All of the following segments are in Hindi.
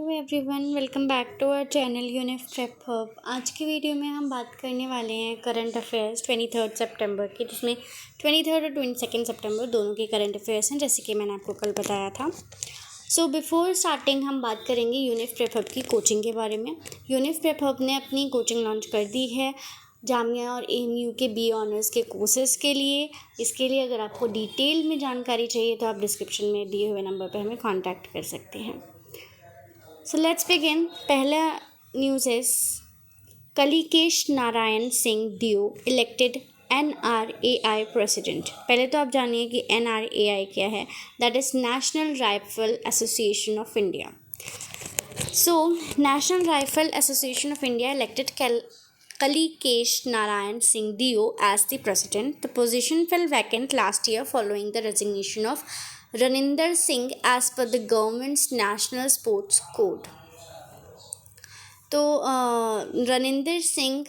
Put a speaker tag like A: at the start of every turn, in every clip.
A: Hello everyone, welcome back to our channel Unif Prep Hub. आज की वीडियो में हम बात करने वाले हैं करंट अफेयर्स 23 सितंबर की, जिसमें 23 और 22 सितंबर दोनों के करंट अफेयर्स हैं, जैसे कि मैंने आपको कल बताया था। सो बिफोर स्टार्टिंग हम बात करेंगे यूनिफ प्रेप हब की कोचिंग के बारे में। यूनिफ प्रेप हब ने अपनी कोचिंग लॉन्च कर दी है जामिया और एएमयू के बी ऑनर्स के कोर्सेज़ के लिए। इसके लिए अगर आपको डिटेल में जानकारी चाहिए तो आप डिस्क्रिप्शन में दिए हुए नंबर पर हमें कॉन्टैक्ट कर सकते हैं। So let's begin. पहला न्यूज़ इज कलिकेश नारायण सिंह दियो इलेक्टेड NRAI प्रेसिडेंट। पहले तो आप जानिए कि NRAI क्या है। That is national rifle association of India. So national rifle association of India elected Kalikesh Narayan Singh Dio as the president. The position fell vacant last year following the resignation of Raninder Singh as per the government's National Sports Code. तो रनिंदर सिंह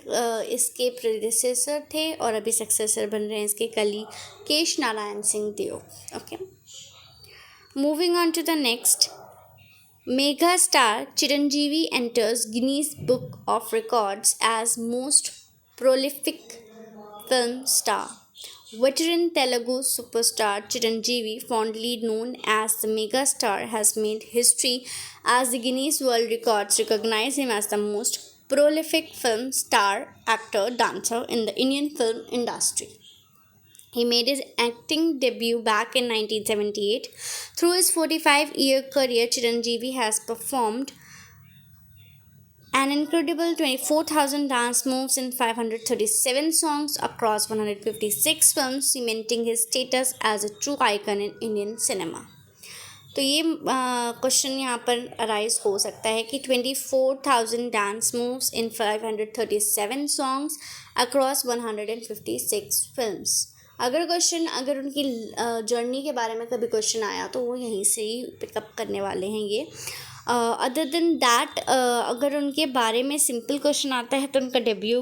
A: इसके प्रेडिसेसर थे और अभी सक्सेसर बन रहे हैं इसके Kalikesh Narayan Singh Deo. Okay, moving on to the next. Mega star Chiranjeevi enters Guinness Book of Records as most prolific film star. Veteran Telugu superstar Chiranjeevi, fondly known as the Mega Star, has made history as the Guinness World Records recognize him as the most prolific film star, actor, dancer in the Indian film industry. He made his acting debut back in 1978. Through his 45-year career, Chiranjeevi has performed an incredible 24,000 dance moves in 537 songs across 156 films, cementing his status as a true icon in Indian cinema. तो ये क्वेश्चन यहाँ पर अराइज हो सकता है कि 24,000 dance moves in 537 songs across 156 films. अगर उनकी जर्नी के बारे में कभी क्वेश्चन आया तो वो यहीं से ही पिकअप करने वाले हैं ये। अदर देन दैट, अगर उनके बारे में सिंपल क्वेश्चन आता है तो उनका डेब्यू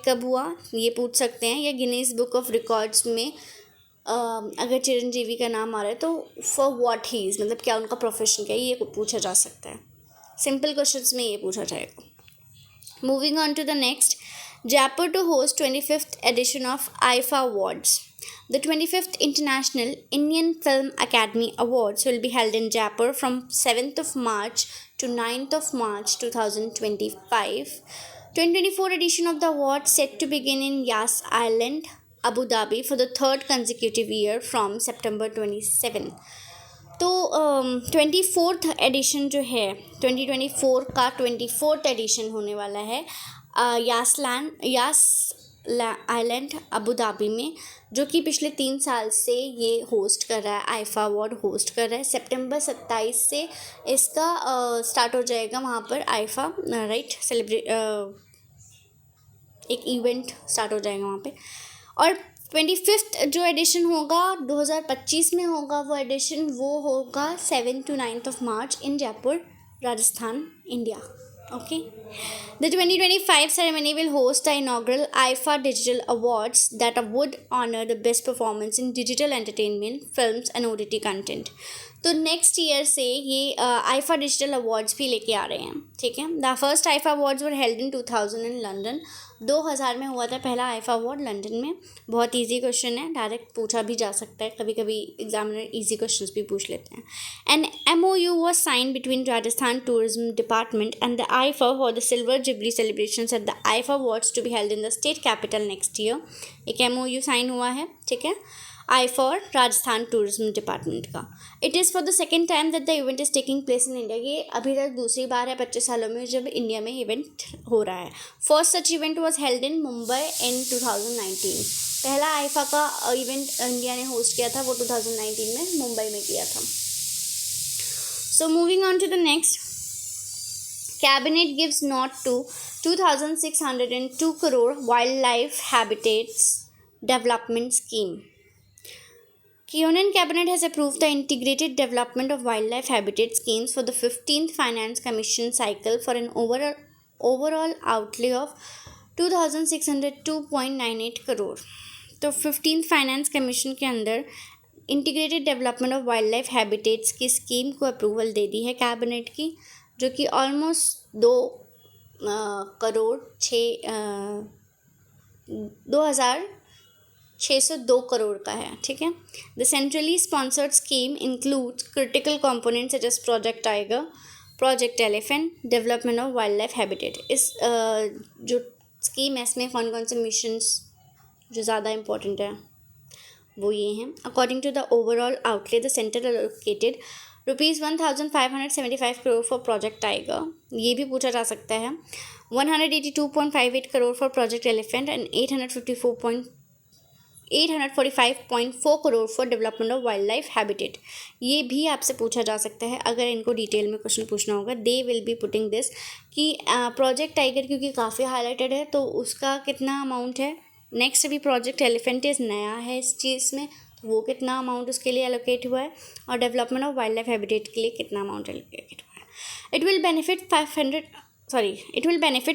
A: कब हुआ ये पूछ सकते हैं, या गिनीज बुक ऑफ रिकॉर्ड्स में अगर चिरंजीवी का नाम आ रहा है तो फॉर व्हाट ही इज़, मतलब क्या उनका प्रोफेशन क्या है, ये पूछा जा सकता है। सिंपल क्वेश्चंस में ये पूछा जाएगा। Moving on to the next. Jaipur to host 25th edition of IFA Awards. The 25th International Indian Film Academy Awards will be held in Jaipur from 7th of March to 9th of March 2025. 2024 edition of the awards set to begin in Yas Island, Abu Dhabi for the third consecutive year from September 27. तो 24th एडिशन जो है 2024 का 24th एडिशन होने वाला है यास आइलैंड अबू धाबी में, जो कि पिछले 3 साल से ये होस्ट कर रहा है, आईफा अवार्ड होस्ट कर रहा है। सितंबर 27 से इसका स्टार्ट हो जाएगा वहाँ पर आईफा एक इवेंट स्टार्ट हो जाएगा वहाँ पे। और 25th जो एडिशन होगा 2025 में होगा, वो एडिशन होगा 7 to 9th of March in Jaipur, Rajasthan, India. Okay. The 2025 ceremony will host the inaugural IFA Digital Awards that would honor the best performance in digital entertainment, films and OTT content. तो नेक्स्ट ईयर से ये आईफा डिजिटल अवार्ड्स भी लेके आ रहे हैं, ठीक है। The first IIFA awards were held in 2000 in London. 2000 में हुआ था पहला आईफा अवार्ड लंदन में। बहुत इजी क्वेश्चन है, डायरेक्ट पूछा भी जा सकता है, कभी कभी एग्जामिनर इजी क्वेश्चंस भी पूछ लेते हैं। An MOU was signed between Rajasthan Tourism Department and the IFA for the Silver Jubilee celebrations at the IFA Awards to be held in the state capital next year. एक MOU साइन हुआ है, ठीक है, IFA और राजस्थान टूरिज्म डिपार्टमेंट का। It is for the second time that the event is taking place in India. ये अभी तक दूसरी बार है 25 सालों में जब इंडिया में इवेंट हो रहा है। First such event was held in Mumbai in 2019। पहला आईफा का इवेंट इंडिया ने होस्ट किया था, वो 2019 में मुंबई में किया था। So moving on to the next. Cabinet gives nod to 2602 crore wild life habitats development scheme. Union Cabinet has approved the integrated development of wildlife habitat schemes for the 15th Finance Commission cycle for an overall outlay of 2602.98 crore. तो 15th फाइनेंस कमीशन के अंदर integrated development of wild life habitats की स्कीम को अप्रूवल दे दी है कैबिनेट की, जो कि ऑलमोस्ट 2,602 करोड़ का है, ठीक है। The centrally sponsored scheme includes critical components such as project tiger, project elephant, development of wild life habitat. इस जो स्कीम है इसमें कौन कौन से मिशंस जो ज़्यादा इम्पोर्टेंट है वो ये हैं। According to the overall outlay the centre allocated ₹1,575 crore for project tiger, ये भी पूछा जा सकता है। 182.58 crore for project elephant and 845.4 crore for development of wild life habitat. ये भी आपसे पूछा जा सकता है अगर इनको डिटेल में क्वेश्चन पूछना होगा। They will be putting this कि प्रोजेक्ट टाइगर क्योंकि काफ़ी हाईलाइटेड है तो उसका कितना अमाउंट है। नेक्स्ट अभी प्रोजेक्ट एलिफेंटिस नया है इस चीज़ में, तो वो कितना अमाउंट उसके लिए एलोकेट हुआ है, और development of wild life habitat के लिए कितना अमाउंट एलोकेट हुआ है। It will benefit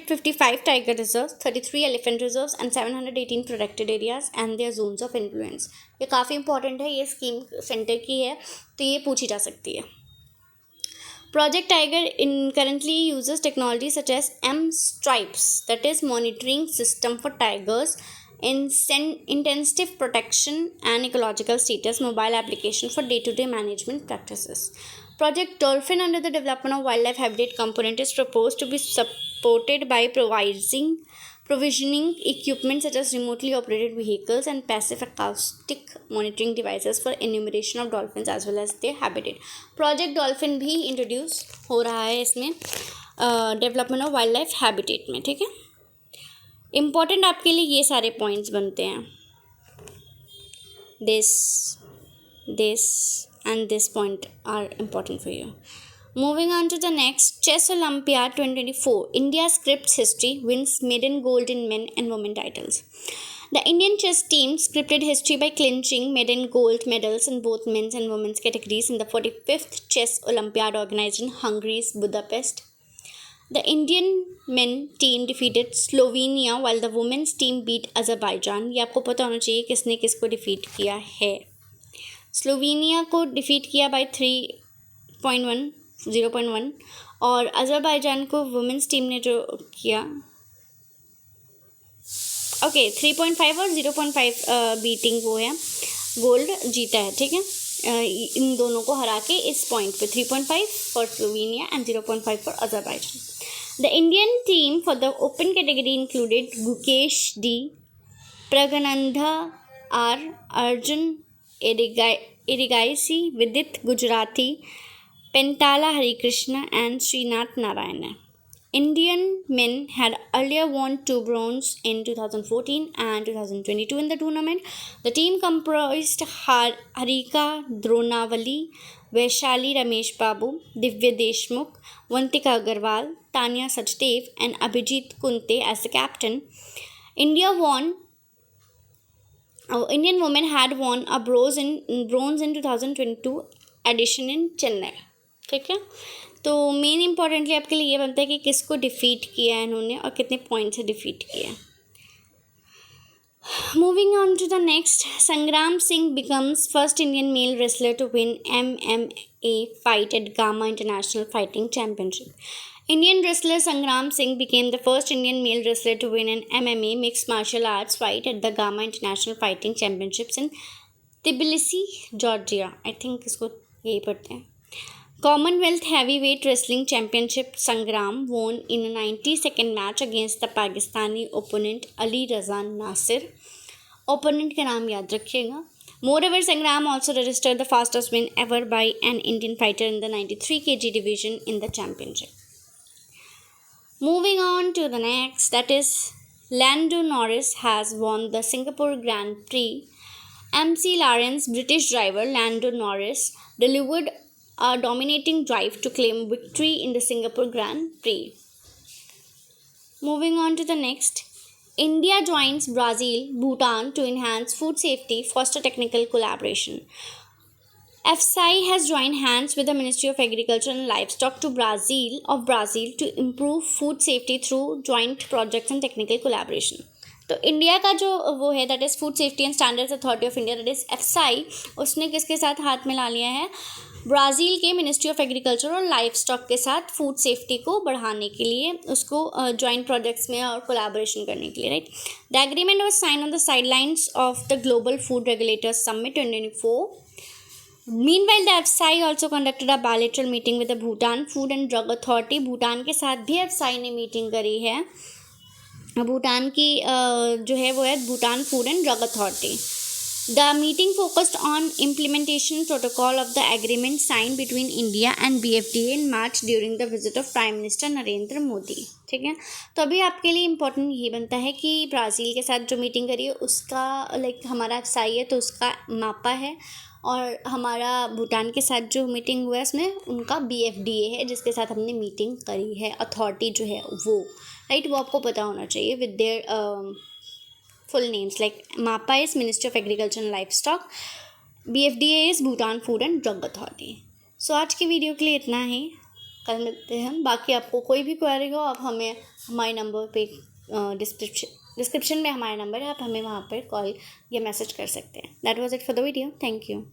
A: 55 tiger reserves, 33 elephant reserves and 718 protected areas and their zones of influence. ये काफ़ी इंपॉर्टेंट है, ये स्कीम सेंटर की है तो ये पूछी जा सकती है। Project Tiger currently uses technology such as M-Stripes, that is monitoring system for tigers, intensive protection and ecological status, mobile application for day-to-day management practices. Project Dolphin under the development of wildlife habitat component is proposed to be supported by provisioning equipment such as remotely operated vehicles and passive acoustic monitoring devices for enumeration of dolphins as well as their habitat. Project Dolphin भी इंट्रोड्यूस हो रहा है इसमें development of wild life habitat में, ठीक है। इम्पॉर्टेंट आपके लिए ये सारे पॉइंट्स बनते हैं, this and this point are important for you. Moving on to the next, Chess Olympiad 2024. India scripts history, wins maiden gold in men and women titles. The Indian chess team scripted history by clinching maiden gold medals in both men's and women's categories in the 45th Chess Olympiad organized in Hungary's Budapest. The Indian men team defeated Slovenia while the women's team beat Azerbaijan. ये आपको पता होना चाहिए किसने किसको डिफीट किया है। स्लोवेनिया को डिफीट किया बाय 0.1 और अज़रबैजान को वुमेंस टीम ने जो किया 3.5 और 0.5 बीटिंग वो है गोल्ड जीता है, ठीक है। इन दोनों को हरा के इस पॉइंट पे 3.5 for Slovenia and 0.5 for Azerbaijan. The Indian team for the open category included Gukesh D, Praggnanandhaa R, Arjun Erigaisi, Vidit Gujarati, Pentala Harikrishna and Srinath Narayana. Indian men had earlier won 2 bronze in 2014 and 2022 in the tournament. The team comprised Harika Dronavali, Vaishali Ramesh Babu, Divya Deshmukh, Vantika Agarwal, Tanya Sachdev and Abhijit Kunte as the captain. Indian women had won a bronze in 2022 edition in Chennai, ठीक है। तो मेन इंपॉर्टेंटली आपके लिए ये बनता है कि किसको डिफीट किया है इन्होंने और कितने पॉइंट से डिफीट किया है। Moving on to the next, Sangram Singh becomes first Indian male wrestler to win MMA fight at Gamma International Fighting Championship. Indian wrestler Sangram Singh became the first Indian male wrestler to win an MMA mixed martial arts fight at the Gamma International Fighting Championships in Tbilisi, Georgia. I think इसको यही पढ़ते हैं। Commonwealth Heavyweight Wrestling Championship Sangram won in a 90-second match against the Pakistani opponent Ali Raza Nasir. Opponent का नाम याद रखिएगा। Moreover, Sangram also registered the fastest win ever by an Indian fighter in the 93 kg division in the championship. Moving on to the next, that is Lando Norris has won the Singapore Grand Prix. MC Lawrence, British driver Lando Norris, delivered a dominating drive to claim victory in the Singapore Grand Prix. Moving on to the next, India joins Brazil, Bhutan to enhance food safety, foster technical collaboration. FSI has joined hands with the Ministry of Agriculture and Livestock of Brazil to improve food safety through joint projects and technical collaboration. तो तो इंडिया का जो वो है that is food safety and standards authority of India that is FSSAI, उसने किसके साथ हाथ मिला लिया है? ब्राज़ील के मिनिस्ट्री ऑफ एग्रीकल्चर और लाइफ स्टॉक के साथ फूड सेफ्टी को बढ़ाने के लिए, उसको जॉइंट प्रोजेक्ट्स में और कोलैबोरेशन करने के लिए, right. The agreement was sign on the sidelines of the global food regulators summit 2024। Meanwhile, the FSI also conducted a bilateral meeting with the Bhutan Food and Drug Authority. Bhutan के साथ भी FSI ने मीटिंग करी है। भूटान की जो है वो है Bhutan food and drug authority. The meeting focused on implementation protocol of the agreement signed between India and BFDA in March during the visit of Prime Minister Narendra Modi. ठीक है, तो अभी आपके लिए इम्पोर्टेंट ये बनता है कि ब्राज़ील के साथ जो मीटिंग करी है उसका हमारा एफसाई है तो उसका मापा है, और हमारा भूटान के साथ जो मीटिंग हुआ है उसमें उनका BFDA है जिसके साथ हमने मीटिंग करी है, अथॉरिटी जो है वो, राइट। वो आपको पता होना चाहिए with their full names, like MAPA is Ministry of Agriculture and Livestock, BFDA is Bhutan Food and Drug Authority। सो आज की वीडियो के लिए इतना ही, कल मिलते हैं हम। बाकी आपको कोई भी क्वेरी हो आप हमें हमारे नंबर पे डिस्क्रिप्शन में हमारा नंबर है, आप हमें वहाँ पर कॉल या मैसेज कर सकते हैं। That was it for the video, thank you.